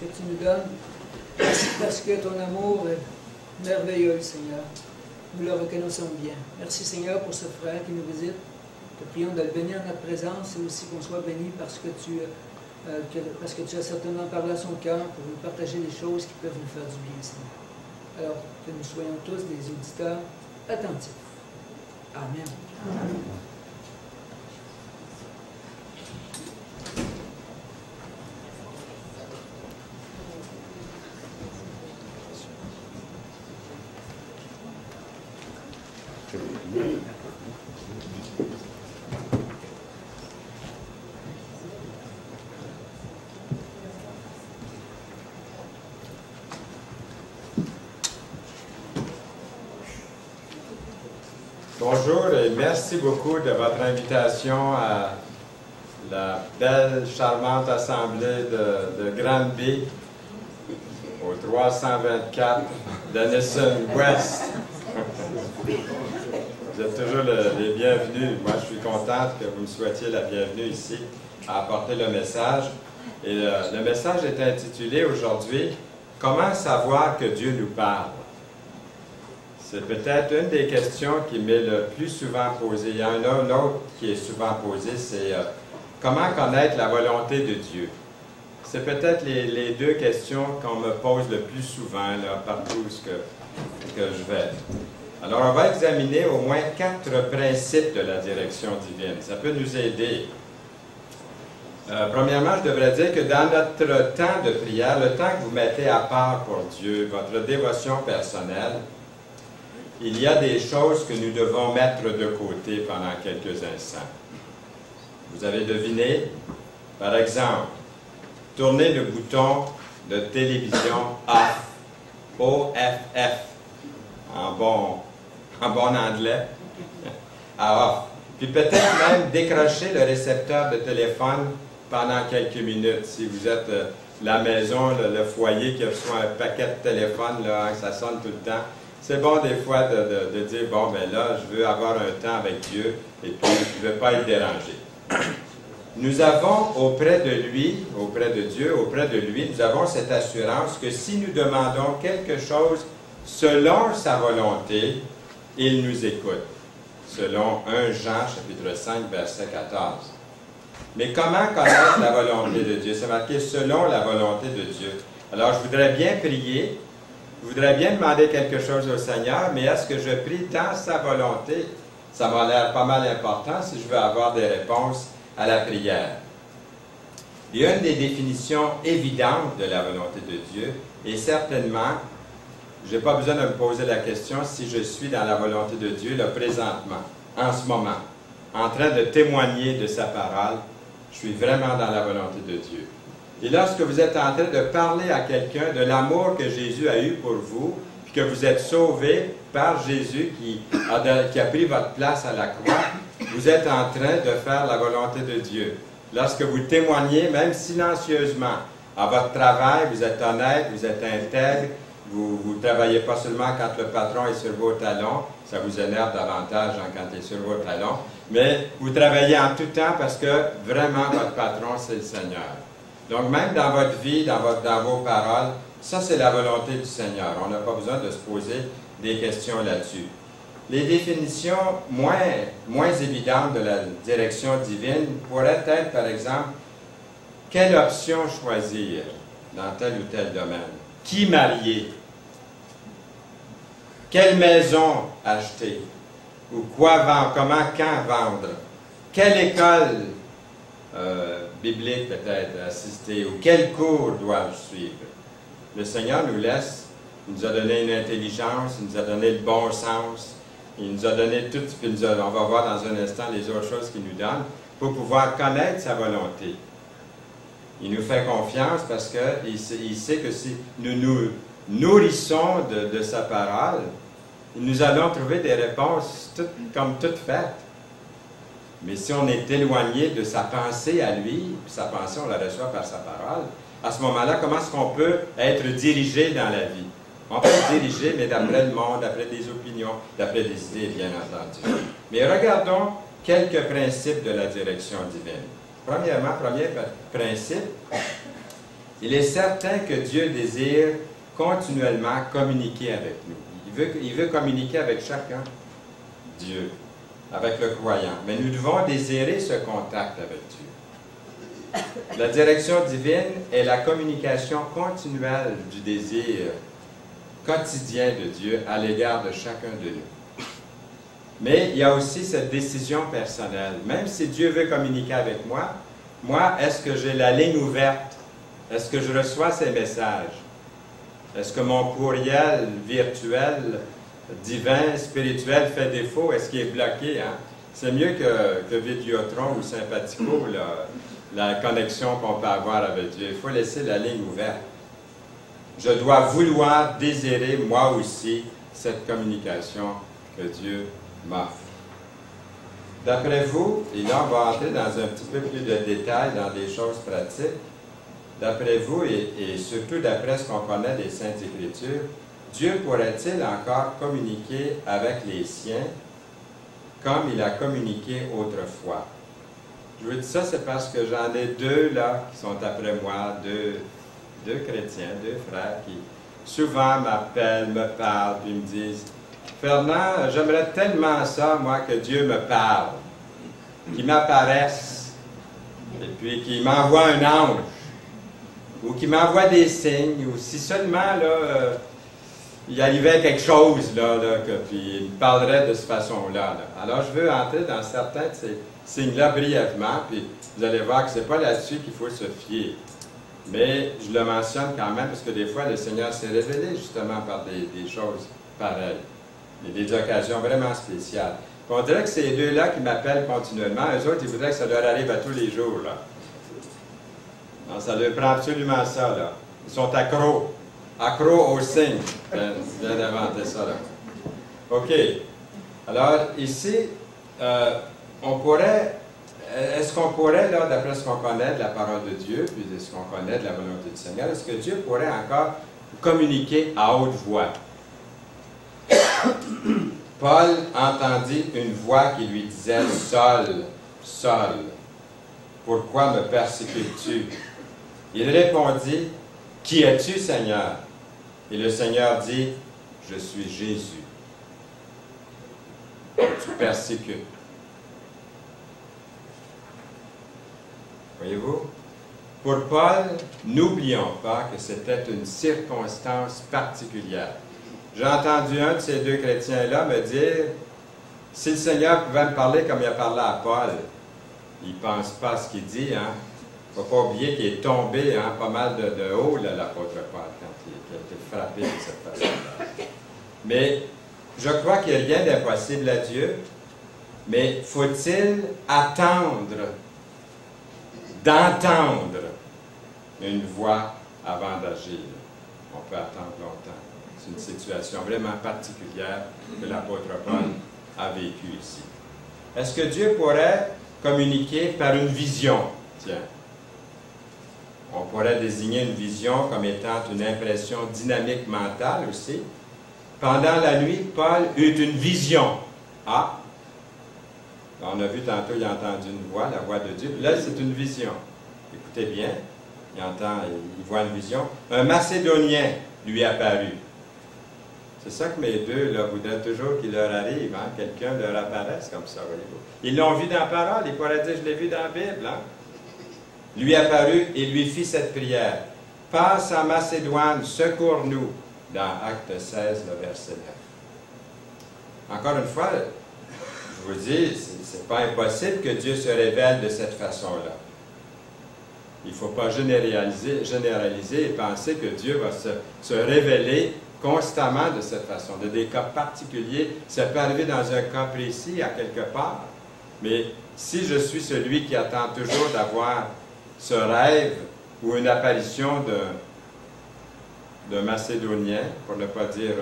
que tu nous donnes. Merci parce que ton amour est merveilleux, Seigneur. Nous le reconnaissons bien. Merci, Seigneur, pour ce frère qui nous visite. Te prions de le bénir en notre présence et aussi qu'on soit béni parce que tu as certainement parlé à son cœur pour nous partager des choses qui peuvent nous faire du bien, Seigneur. Alors, que nous soyons tous des auditeurs attentifs. Amen. Amen. Bonjour et merci beaucoup de votre invitation à la belle, charmante assemblée de Granby au 324 Denison West. Vous êtes toujours les bienvenus. Moi, je suis contente que vous me souhaitiez la bienvenue ici à apporter le message. Et le message est intitulé aujourd'hui « Comment savoir que Dieu nous parle ?» C'est peut-être une des questions qui m'est le plus souvent posée. Il y en a une autre qui est souvent posée, c'est comment connaître la volonté de Dieu? C'est peut-être les deux questions qu'on me pose le plus souvent là, partout où que je vais. Alors, on va examiner au moins 4 principes de la direction divine. Ça peut nous aider. Premièrement, je devrais dire que dans notre temps de prière, le temps que vous mettez à part pour Dieu, votre dévotion personnelle, il y a des choses que nous devons mettre de côté pendant quelques instants. Vous avez deviné? Par exemple, tournez le bouton de télévision off, O-F-F, en bon anglais, à off. Puis peut-être même décrocher le récepteur de téléphone pendant quelques minutes. Si vous êtes la maison, le foyer qui reçoit un paquet de téléphones, là, hein, ça sonne tout le temps. C'est bon des fois de dire, bon, ben là, je veux avoir un temps avec Dieu et puis je ne veux pas être dérangé. Nous avons auprès de lui, auprès de Dieu, auprès de lui, nous avons cette assurance que si nous demandons quelque chose selon sa volonté, il nous écoute. Selon 1 Jean, chapitre 5, verset 14. Mais comment connaître la volonté de Dieu? C'est marqué « selon la volonté de Dieu ». Alors, je voudrais bien prier. Je voudrais bien demander quelque chose au Seigneur, mais est-ce que je prie dans sa volonté? Ça m'a l'air pas mal important si je veux avoir des réponses à la prière. Il y a une des définitions évidentes de la volonté de Dieu, et certainement, je n'ai pas besoin de me poser la question si je suis dans la volonté de Dieu, là, présentement, en ce moment, en train de témoigner de sa parole, je suis vraiment dans la volonté de Dieu. Et lorsque vous êtes en train de parler à quelqu'un de l'amour que Jésus a eu pour vous, puis que vous êtes sauvé par Jésus qui a pris votre place à la croix, vous êtes en train de faire la volonté de Dieu. Lorsque vous témoignez, même silencieusement, à votre travail, vous êtes honnête, vous êtes intègre, vous ne travaillez pas seulement quand le patron est sur vos talons, ça vous énerve davantage hein, quand il est sur vos talons, mais vous travaillez en tout temps parce que vraiment votre patron, c'est le Seigneur. Donc, même dans votre vie, dans vos paroles, ça, c'est la volonté du Seigneur. On n'a pas besoin de se poser des questions là-dessus. Les définitions moins évidentes de la direction divine pourraient être, par exemple, quelle option choisir dans tel ou tel domaine? Qui marier? Quelle maison acheter? Ou quoi vendre? Comment, quand vendre? Quelle école biblique peut-être assister, ou quel cours dois-je suivre? Le Seigneur nous laisse, il nous a donné une intelligence, il nous a donné le bon sens, il nous a donné tout, puis on va voir dans un instant les autres choses qu'il nous donne, pour pouvoir connaître sa volonté. Il nous fait confiance parce qu'il sait que si nous nous nourrissons de sa parole, nous allons trouver des réponses comme toutes faites. Mais si on est éloigné de sa pensée à lui, puis sa pensée, on la reçoit par sa parole, à ce moment-là, comment est-ce qu'on peut être dirigé dans la vie? On peut être dirigé, mais d'après le monde, d'après des opinions, d'après des idées, bien entendu. Mais regardons quelques principes de la direction divine. Premièrement, premier principe, il est certain que Dieu désire continuellement communiquer avec nous. Il veut communiquer avec chacun, Dieu, avec le croyant. Mais nous devons désirer ce contact avec Dieu. La direction divine est la communication continuelle du désir quotidien de Dieu à l'égard de chacun de nous. Mais il y a aussi cette décision personnelle. Même si Dieu veut communiquer avec moi, est-ce que j'ai la ligne ouverte? Est-ce que je reçois ses messages? Est-ce que mon courriel virtuel, divin, spirituel fait défaut? Est-ce qu'il est bloqué? Hein? C'est mieux que Vidéotron ou Sympathico, la connexion qu'on peut avoir avec Dieu. Il faut laisser la ligne ouverte. Je dois vouloir, désirer, moi aussi, cette communication que Dieu m'offre. D'après vous, et là on va entrer dans un petit peu plus de détails, dans des choses pratiques, d'après vous, et surtout d'après ce qu'on connaît des Saintes Écritures, Dieu pourrait-il encore communiquer avec les siens comme il a communiqué autrefois? Je vous dis ça, c'est parce que j'en ai deux là qui sont après moi, deux chrétiens, deux frères qui souvent m'appellent, me parlent, puis me disent « Fernand, j'aimerais tellement ça, moi, que Dieu me parle, qu'il m'apparaisse, et puis qu'il m'envoie un ange, ou qu'il m'envoie des signes, ou si seulement, là, il arrivait quelque chose, puis il me parlerait de cette façon-là. Là. Alors, je veux entrer dans certains de ces signes-là brièvement, puis vous allez voir que ce n'est pas là-dessus qu'il faut se fier. Mais je le mentionne quand même, parce que des fois, le Seigneur s'est révélé justement par des choses pareilles. Il y a des occasions vraiment spéciales. Puis on dirait que ces deux-là qui m'appellent continuellement, eux autres, ils voudraient que ça leur arrive à tous les jours, là. Non, ça leur prend absolument ça, là. Ils sont accros au signe. Je viens d'inventer ça, là. OK. Alors, ici, on pourrait... Est-ce qu'on pourrait, là, d'après ce qu'on connaît de la parole de Dieu, puis de ce qu'on connaît de la volonté du Seigneur, est-ce que Dieu pourrait encore communiquer à haute voix? Paul entendit une voix qui lui disait « Saul, Saul, pourquoi me persécutes-tu? » Il répondit « Qui es-tu, Seigneur? » Et le Seigneur dit « Je suis Jésus. Tu persécutes. » Voyez-vous? Pour Paul, n'oublions pas que c'était une circonstance particulière. J'ai entendu un de ces deux chrétiens-là me dire, si le Seigneur pouvait me parler comme il a parlé à Paul, il ne pense pas à ce qu'il dit, hein? Il ne faut pas oublier qu'il est tombé hein, pas mal de haut, l'apôtre Paul, quand il a été frappé de cette façon-là. Mais je crois qu'il n'y a rien d'impossible à Dieu, mais faut-il attendre d'entendre une voix avant d'agir? On peut attendre longtemps. C'est une situation vraiment particulière que l'apôtre Paul a vécue ici. Est-ce que Dieu pourrait communiquer par une vision? Tiens. On pourrait désigner une vision comme étant une impression dynamique mentale aussi. Pendant la nuit, Paul eut une vision. Ah! On a vu tantôt, il a entendu une voix, la voix de Dieu. Puis là, c'est une vision. Écoutez bien, il voit une vision. Un Macédonien lui apparut. C'est ça que mes deux là, voudraient toujours qu'il leur arrive, hein? Quelqu'un leur apparaisse comme ça, voyez-vous. Ils l'ont vu dans la parole, ils pourraient dire, je l'ai vu dans la Bible. Hein? Lui apparut et lui fit cette prière. Passe en Macédoine, secours-nous, dans Acte 16, le verset 9. Encore une fois, je vous dis, ce n'est pas impossible que Dieu se révèle de cette façon-là. Il ne faut pas généraliser et penser que Dieu va se révéler constamment de cette façon. De des cas particuliers, ça peut arriver dans un cas précis, à quelque part. Mais si je suis celui qui attend toujours d'avoir ce rêve ou une apparition d'un Macédonien, pour ne pas dire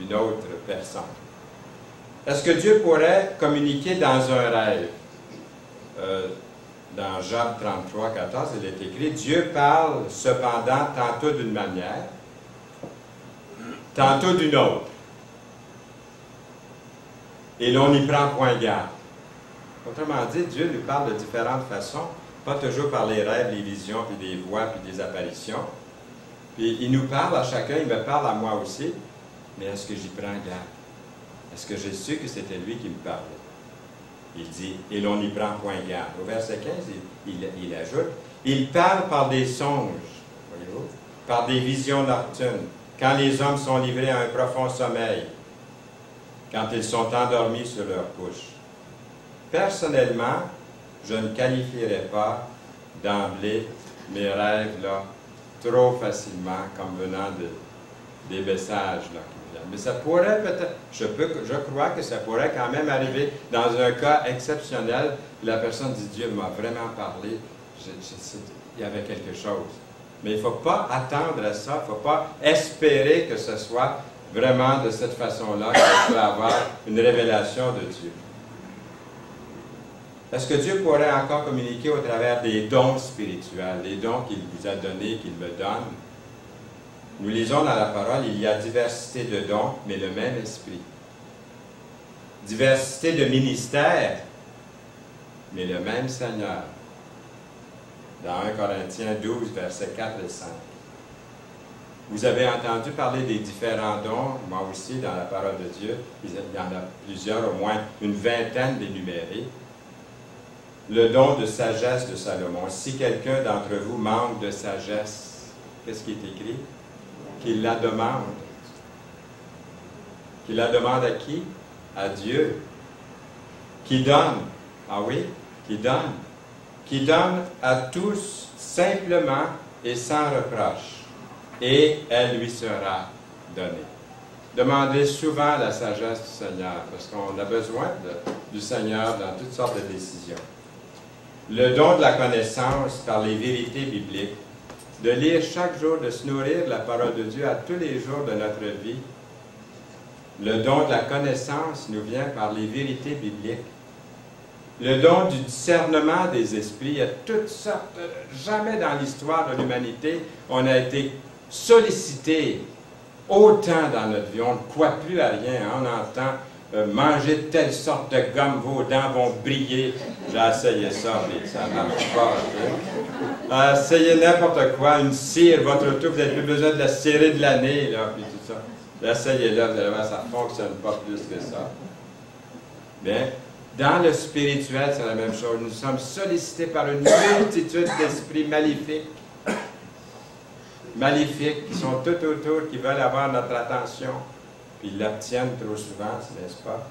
une autre personne, est-ce que Dieu pourrait communiquer dans un rêve? Dans Job 33, 14, il est écrit, Dieu parle cependant tantôt d'une manière, tantôt d'une autre. Et l'on n'y prend point garde. Autrement dit, Dieu nous parle de différentes façons, pas toujours par les rêves, les visions, puis des voix, puis des apparitions. Puis il nous parle à chacun, il me parle à moi aussi, mais est-ce que j'y prends garde? Est-ce que j'ai su que c'était lui qui me parlait? Il dit, et l'on n'y prend point garde. Au verset 15, il ajoute, il parle par des songes, voyez-vous, par des visions nocturnes, quand les hommes sont livrés à un profond sommeil, quand ils sont endormis sur leur couche. Personnellement, je ne qualifierais pas d'emblée mes rêves là, trop facilement comme venant des messages là, qui viennent. Mais ça pourrait peut-être, je crois que ça pourrait quand même arriver dans un cas exceptionnel, la personne dit, Dieu m'a vraiment parlé, il y avait quelque chose. Mais il ne faut pas attendre à ça, il ne faut pas espérer que ce soit vraiment de cette façon-là qu'on peut avoir une révélation de Dieu. Est-ce que Dieu pourrait encore communiquer au travers des dons spirituels, les dons qu'il vous a donnés, qu'il me donne? Nous lisons dans la parole, il y a diversité de dons, mais le même esprit. Diversité de ministères, mais le même Seigneur. Dans 1 Corinthiens 12, versets 4 et 5. Vous avez entendu parler des différents dons, moi aussi, dans la parole de Dieu. Il y en a plusieurs, au moins une vingtaine d'énumérés. Le don de sagesse de Salomon. Si quelqu'un d'entre vous manque de sagesse, qu'est-ce qui est écrit? Qu'il la demande. Qu'il la demande à qui? À Dieu. Qui donne. Ah oui? Qui donne. Qui donne à tous simplement et sans reproche. Et elle lui sera donnée. Demandez souvent la sagesse du Seigneur, parce qu'on a besoin du Seigneur dans toutes sortes de décisions. Le don de la connaissance par les vérités bibliques, de lire chaque jour, de se nourrir de la parole de Dieu à tous les jours de notre vie. Le don de la connaissance nous vient par les vérités bibliques. Le don du discernement des esprits, il y a toutes sortes, jamais dans l'histoire de l'humanité, on a été sollicité autant dans notre vie. On ne croit plus à rien, hein? On entend manger de telle sorte de gomme, vos dents vont briller. J'ai essayé ça, mais ça ne marche pas. Essayez n'importe quoi, une cire, votre auto, vous n'avez plus besoin de la cirer de l'année, là, puis tout ça. Essayez-le, vous allez voir, ça ne fonctionne pas plus que ça. Bien, dans le spirituel, c'est la même chose. Nous sommes sollicités par une multitude d'esprits maléfiques. Maléfiques, qui sont tout autour, qui veulent avoir notre attention. Puis ils l'obtiennent trop souvent, n'est-ce pas?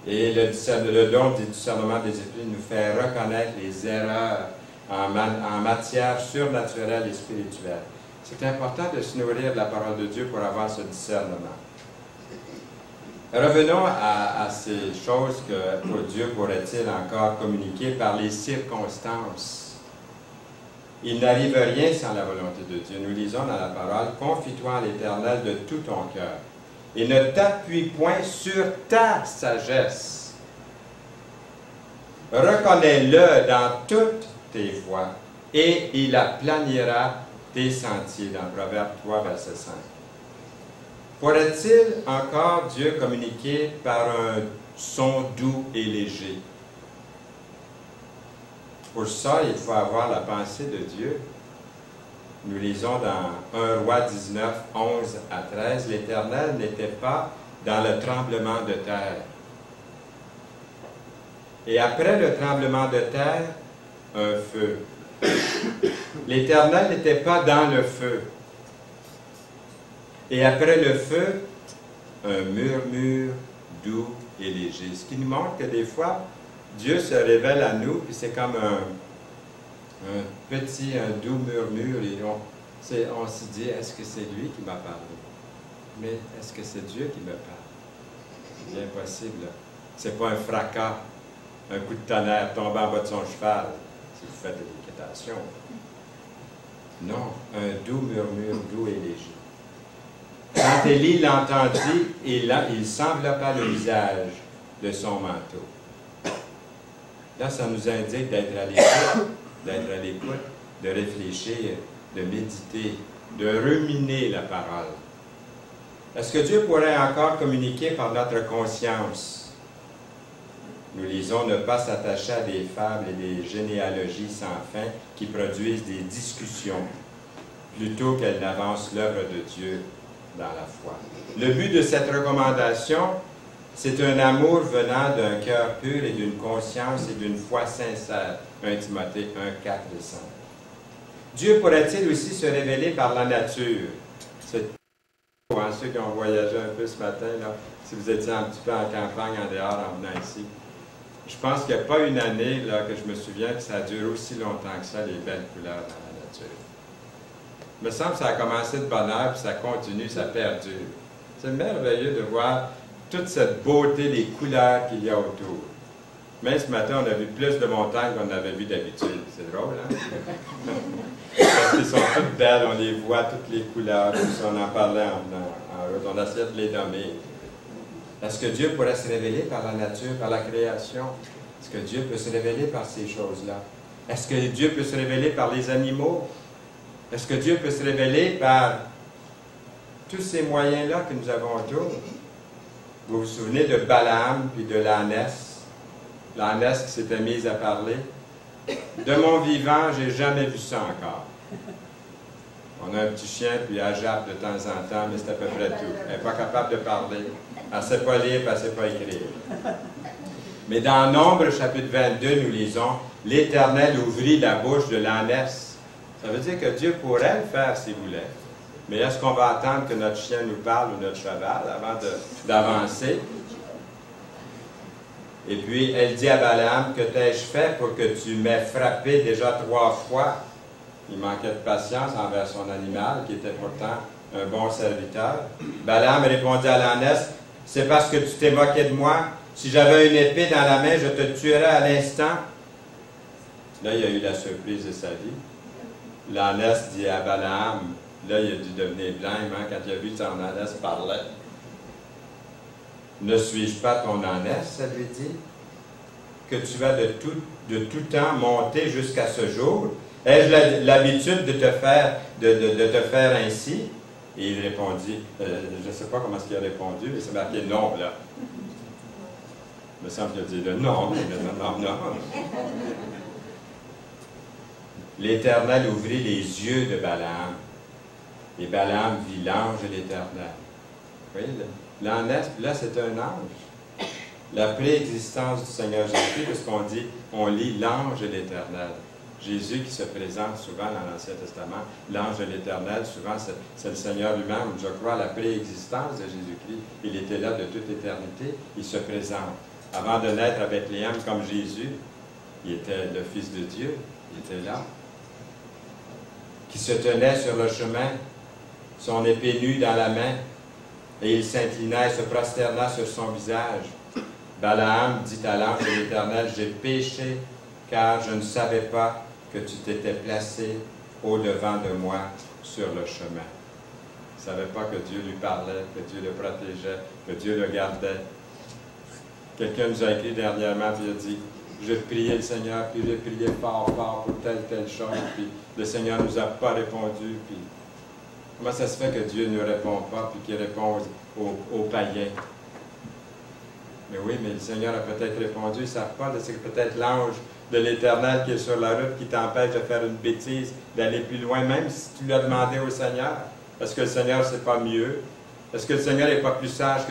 Et le don du discernement des esprits nous fait reconnaître les erreurs en matière surnaturelle et spirituelle. C'est important de se nourrir de la parole de Dieu pour avoir ce discernement. Revenons à ces choses que Dieu pourrait-il encore communiquer par les circonstances. Il n'arrive rien sans la volonté de Dieu. Nous lisons dans la parole, « Confie-toi en l'Éternel de tout ton cœur, et ne t'appuie point sur ta sagesse. Reconnais-le dans toutes tes voies, et il aplanira tes sentiers. » Dans Proverbe 3, verset 5. Pourrait-il encore Dieu communiquer par un son doux et léger? Pour ça, il faut avoir la pensée de Dieu. Nous lisons dans 1 Roi 19, 11 à 13, « L'Éternel n'était pas dans le tremblement de terre. Et après le tremblement de terre, un feu. L'Éternel n'était pas dans le feu. Et après le feu, un murmure doux et léger. » Ce qui nous montre que des fois, Dieu se révèle à nous, puis c'est comme un doux murmure, et on se dit, est-ce que c'est lui qui m'a parlé? Mais est-ce que c'est Dieu qui me parle? C'est bien possible. C'est pas un fracas, un coup de tonnerre tombant en bas de son cheval, si vous faites de l'équitation. Non, un doux murmure, doux et léger. Quand Élie l'entendit, il s'enveloppa le visage de son manteau. Là, ça nous indique d'être à l'écoute, de réfléchir, de méditer, de ruminer la parole. Est-ce que Dieu pourrait encore communiquer par notre conscience? Nous lisons ne pas s'attacher à des fables et des généalogies sans fin qui produisent des discussions, plutôt qu'elles n'avancent l'œuvre de Dieu dans la foi. Le but de cette recommandation, c'est un amour venant d'un cœur pur et d'une conscience et d'une foi sincère. 1 Timothée 1, 4 et 5. Dieu pourrait-il aussi se révéler par la nature? C'est pour ceux qui ont voyagé un peu ce matin, là, si vous étiez un petit peu en campagne, en dehors, en venant ici. Je pense qu'il n'y a pas une année là, que je me souviens que ça dure aussi longtemps que ça, les belles couleurs dans la nature. Il me semble que ça a commencé de bonne heure, puis ça continue, ça perdure. C'est merveilleux de voir toute cette beauté des couleurs qu'il y a autour. Même ce matin, on a vu plus de montagnes qu'on avait vu d'habitude. C'est drôle, hein? Parce qu'elles sont toutes belles, on les voit, toutes les couleurs, on en parlait en route, on essayait de les nommer. Est-ce que Dieu pourrait se révéler par la nature, par la création? Est-ce que Dieu peut se révéler par ces choses-là? Est-ce que Dieu peut se révéler par les animaux? Est-ce que Dieu peut se révéler par tous ces moyens-là que nous avons autour? Vous vous souvenez de Balaam puis de l'ânesse? L'ânesse qui s'était mise à parler. De mon vivant, j'ai jamais vu ça encore. On a un petit chien, puis elle jappe de temps en temps, mais c'est à peu près tout. Elle n'est pas capable de parler. Elle ne sait pas lire, puis elle ne sait pas écrire. Mais dans Nombre, chapitre 22, nous lisons « L'Éternel ouvrit la bouche de l'ânesse ». Ça veut dire que Dieu pourrait le faire s'il voulait. Mais est-ce qu'on va attendre que notre chien nous parle ou notre cheval avant d'avancer? Et puis, elle dit à Balaam, que t'ai-je fait pour que tu m'aies frappé déjà 3 fois? Il manquait de patience envers son animal, qui était pourtant un bon serviteur. Balaam répondit à l'ânesse, c'est parce que tu t'es moqué de moi. Si j'avais une épée dans la main, je te tuerais à l'instant. Là, il y a eu la surprise de sa vie. L'ânesse dit à Balaam, là, il a dû devenir blanc, hein, quand il a vu que son ânesse parlait. Ne suis-je pas ton ânesse, ça lui dit, que tu as de tout temps monté jusqu'à ce jour? Ai-je l'habitude de te faire ainsi? Et il répondit, je ne sais pas comment est-ce qu'il a répondu, mais c'est marqué non, là. Il me semble qu'il a dit le non, non. L'Éternel ouvrit les yeux de Balaam, et Balaam vit l'ange de l'Éternel. Vous voyez, l'ânesse, là, c'est un ange. La préexistence du Seigneur Jésus, parce qu'on dit, on lit l'ange de l'Éternel. Jésus qui se présente souvent dans l'Ancien Testament, l'ange de l'Éternel, souvent c'est le Seigneur lui-même, je crois, la préexistence de Jésus-Christ. Il était là de toute éternité, il se présente. Avant de naître à Bethléem comme Jésus, il était le Fils de Dieu, il était là, qui se tenait sur le chemin, son épée nue dans la main, et il s'inclina et se prosterna sur son visage. Balaam dit à l'ange de l'Éternel, j'ai péché, car je ne savais pas que tu t'étais placé au-devant de moi sur le chemin. Il ne savait pas que Dieu lui parlait, que Dieu le protégeait, que Dieu le gardait. Quelqu'un nous a écrit dernièrement, puis il a dit, je priais le Seigneur, puis je priais fort pour telle chose, puis le Seigneur ne nous a pas répondu, puis comment ça se fait que Dieu ne nous répond pas, puis qu'il répond aux païens? Mais oui, mais le Seigneur a peut-être répondu, ils ne savent pas, c'est peut-être l'ange de l'Éternel qui est sur la route, qui t'empêche de faire une bêtise, d'aller plus loin, même si tu l'as demandé au Seigneur. Est-ce que le Seigneur, c'est pas mieux? Est-ce que le Seigneur n'est pas plus sage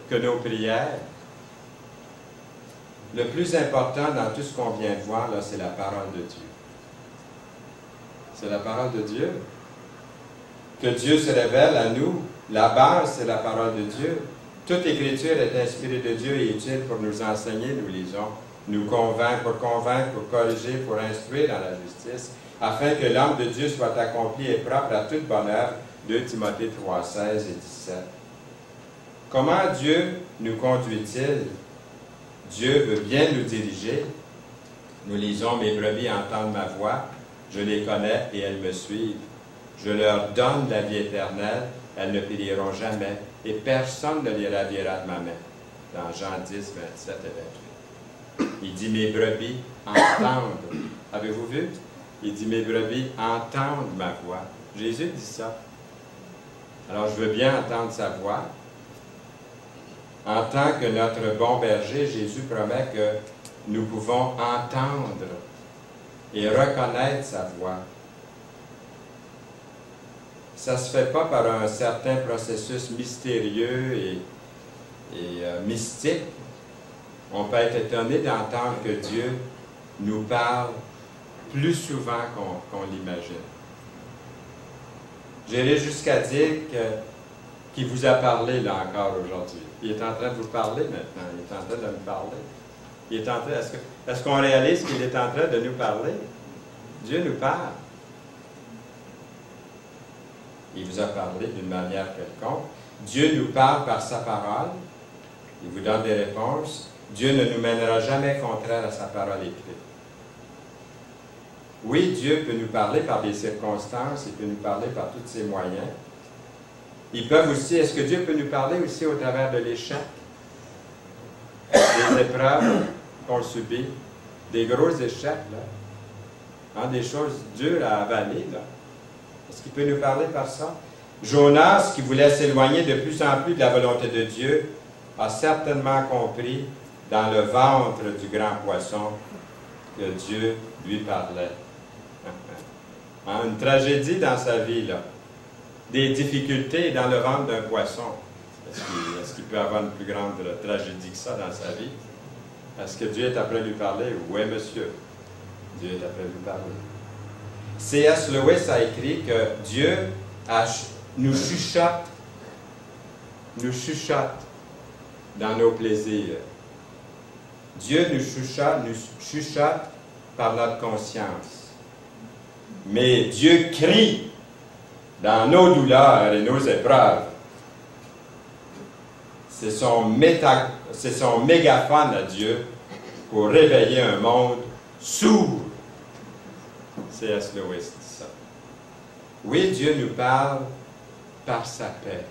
que nos prières? Le plus important dans tout ce qu'on vient de voir, là, c'est la parole de Dieu. C'est la parole de Dieu. Que Dieu se révèle à nous. La base, c'est la parole de Dieu. Toute écriture est inspirée de Dieu et utile pour nous enseigner, nous lisons, nous convaincre, pour corriger, pour instruire dans la justice, afin que l'âme de Dieu soit accomplie et propre à toute bonne œuvre. 2 Timothée 3, 16 et 17. Comment Dieu nous conduit-il? Dieu veut bien nous diriger. Nous lisons, mes brebis entendent ma voix, je les connais et elles me suivent. Je leur donne la vie éternelle, elles ne périront jamais, et personne ne les ravira de ma main. Dans Jean 10, 27 et 28. Il dit, mes brebis entendent. Avez-vous vu? Il dit, mes brebis entendent ma voix. Jésus dit ça. Alors, je veux bien entendre sa voix. En tant que notre bon berger, Jésus promet que nous pouvons entendre et reconnaître sa voix. Ça ne se fait pas par un certain processus mystérieux et mystique. On peut être étonné d'entendre que Dieu nous parle plus souvent qu'on l'imagine. J'irai jusqu'à dire qu'il vous a parlé là encore aujourd'hui. Il est en train de vous parler maintenant. Il est en train de me parler. Il est en train. Est-ce qu'on réalise qu'il est en train de nous parler? Dieu nous parle. Il vous a parlé d'une manière quelconque. Dieu nous parle par sa parole. Il vous donne des réponses. Dieu ne nous mènera jamais contraire à sa parole écrite. Oui, Dieu peut nous parler par des circonstances, il peut nous parler par tous ses moyens. Ils peuvent aussi, est-ce que Dieu peut nous parler aussi au travers de l'échec, des épreuves qu'on subit, des gros échecs, là, hein, des choses dures à avaler, là. Est-ce qu'il peut nous parler par ça? Jonas, qui voulait s'éloigner de plus en plus de la volonté de Dieu, a certainement compris dans le ventre du grand poisson que Dieu lui parlait. Hein, une tragédie dans sa vie, là. Des difficultés dans le ventre d'un poisson. Est-ce qu'il peut avoir une plus grande tragédie que ça dans sa vie? Est-ce que Dieu est après lui parler? Oui, monsieur. Dieu est après lui parler. C.S. Lewis a écrit que Dieu nous chuchote dans nos plaisirs. Dieu nous chuchote par notre conscience. Mais Dieu crie dans nos douleurs et nos épreuves. C'est son mégaphone à Dieu pour réveiller un monde sourd. C.S. Lewis dit ça. Oui, Dieu nous parle par sa paix.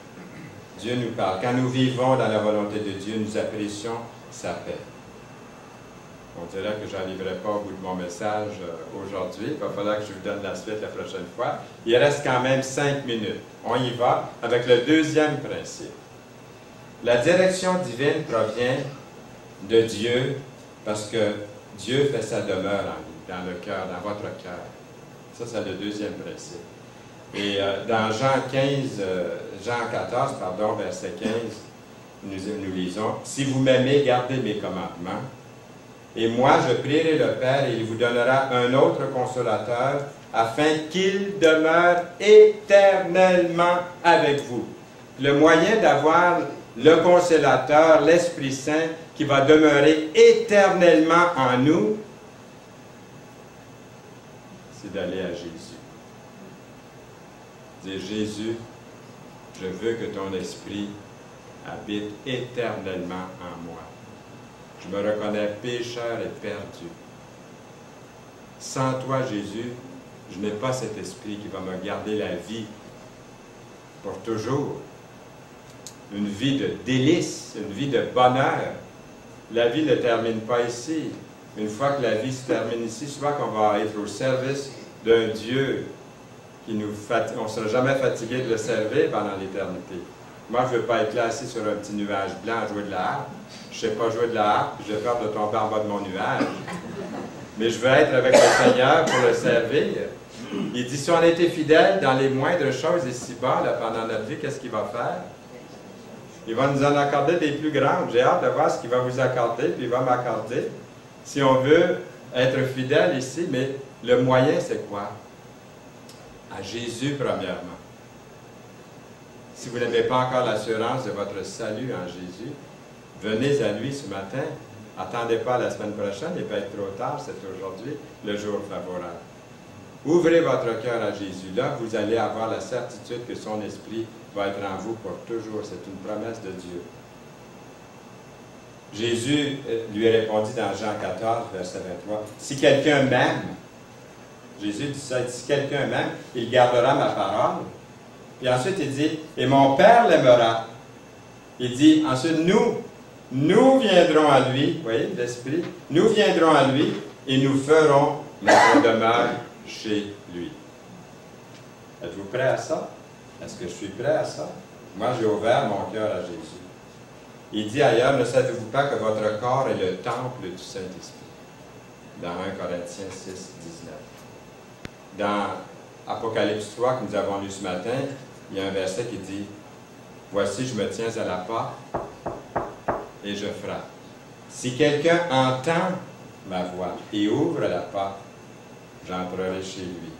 Dieu nous parle. Quand nous vivons dans la volonté de Dieu, nous apprécions sa paix. On dirait que je n'arriverai pas au bout de mon message aujourd'hui. Il va falloir que je vous donne la suite la prochaine fois. Il reste quand même 5 minutes. On y va avec le deuxième principe. La direction divine provient de Dieu parce que Dieu fait sa demeure en nous, dans le cœur, dans votre cœur. Ça, c'est le deuxième principe. Et dans Jean 14, verset 15, nous lisons « Si vous m'aimez, gardez mes commandements. Et moi, je prierai le Père, et il vous donnera un autre consolateur, afin qu'il demeure éternellement avec vous. » Le moyen d'avoir le consolateur, l'Esprit Saint, qui va demeurer éternellement en nous, c'est d'aller à Jésus. Dire, Jésus, je veux que ton Esprit habite éternellement en moi. Je me reconnais pécheur et perdu. Sans toi, Jésus, je n'ai pas cet esprit qui va me garder la vie pour toujours. Une vie de délices, une vie de bonheur. La vie ne termine pas ici. Une fois que la vie se termine ici, souvent qu'on va être au service d'un Dieu qui on ne sera jamais fatigué de le servir pendant l'éternité. Moi, je ne veux pas être là assis sur un petit nuage blanc à jouer de la harpe. Je ne sais pas jouer de la harpe, j'ai peur de tomber en bas de mon nuage. Mais je veux être avec le Seigneur pour le servir. Il dit, si on a été fidèle dans les moindres choses ici-bas, pendant notre vie, qu'est-ce qu'il va faire? Il va nous en accorder des plus grandes. J'ai hâte de voir ce qu'il va vous accorder, puis il va m'accorder. Si on veut être fidèle ici, mais le moyen, c'est quoi? À Jésus, premièrement. Si vous n'avez pas encore l'assurance de votre salut en Jésus, venez à lui ce matin. Attendez pas la semaine prochaine, il peut être trop tard, c'est aujourd'hui le jour favorable. Ouvrez votre cœur à Jésus. Là, vous allez avoir la certitude que son esprit va être en vous pour toujours. C'est une promesse de Dieu. Jésus lui répondit dans Jean 14, verset 23, « Si quelqu'un m'aime, Jésus dit ça, si quelqu'un m'aime, il gardera ma parole. » Puis ensuite, il dit, « Et mon Père l'aimera. » Il dit, ensuite, nous viendrons à lui, vous voyez, l'Esprit, nous viendrons à lui et nous ferons notre demeure chez lui. Êtes-vous prêts à ça? Est-ce que je suis prêt à ça? Moi, j'ai ouvert mon cœur à Jésus. Il dit ailleurs, ne savez-vous pas que votre corps est le temple du Saint-Esprit? Dans 1 Corinthiens 6, 19. Dans Apocalypse 3, que nous avons lu ce matin, il y a un verset qui dit, « Voici, je me tiens à la porte et je frappe. Si quelqu'un entend ma voix et ouvre la porte, j'entrerai chez lui.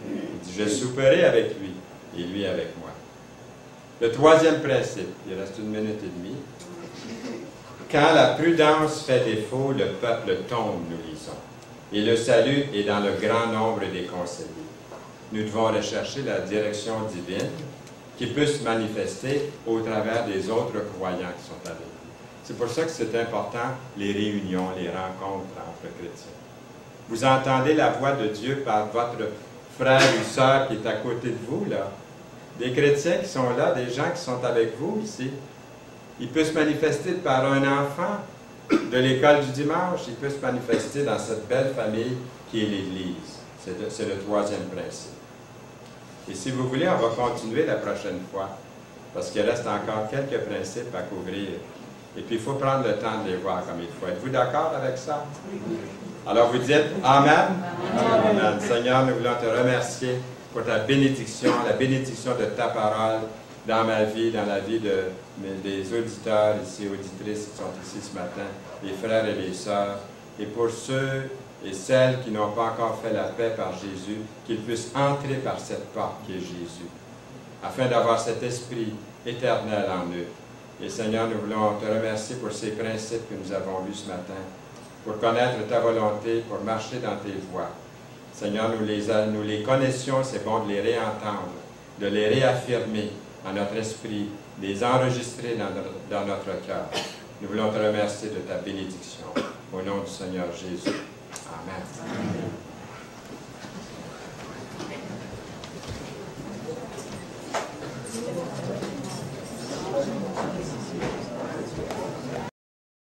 Il dit, je souperai avec lui et lui avec moi. » Le troisième principe, il reste 1 minute et demie. Quand la prudence fait défaut, le peuple tombe, nous lisons. Et le salut est dans le grand nombre des conseillers. Nous devons rechercher la direction divine qui peut se manifester au travers des autres croyants qui sont avec nous. C'est pour ça que c'est important, les réunions, les rencontres entre chrétiens. Vous entendez la voix de Dieu par votre frère ou sœur qui est à côté de vous, là. Des chrétiens qui sont là, des gens qui sont avec vous ici. Il peut se manifester par un enfant de l'école du dimanche. Il peut se manifester dans cette belle famille qui est l'Église. C'est le troisième principe. Et si vous voulez, on va continuer la prochaine fois, parce qu'il reste encore quelques principes à couvrir. Et puis, il faut prendre le temps de les voir comme il faut. Êtes-vous d'accord avec ça? Alors, vous dites Amen? Amen. Amen. Seigneur, nous voulons te remercier pour ta bénédiction, la bénédiction de ta parole dans ma vie, dans la vie des auditeurs ici, auditrices qui sont ici ce matin, les frères et les sœurs, et pour ceux et celles qui n'ont pas encore fait la paix par Jésus, qu'ils puissent entrer par cette porte qui est Jésus, afin d'avoir cet esprit éternel en eux. Et Seigneur, nous voulons te remercier pour ces principes que nous avons lus ce matin, pour connaître ta volonté, pour marcher dans tes voies. Seigneur, nous les connaissions, c'est bon de les réentendre, de les réaffirmer en notre esprit, de les enregistrer dans notre cœur. Nous voulons te remercier de ta bénédiction. Au nom du Seigneur Jésus. Amen. Amen.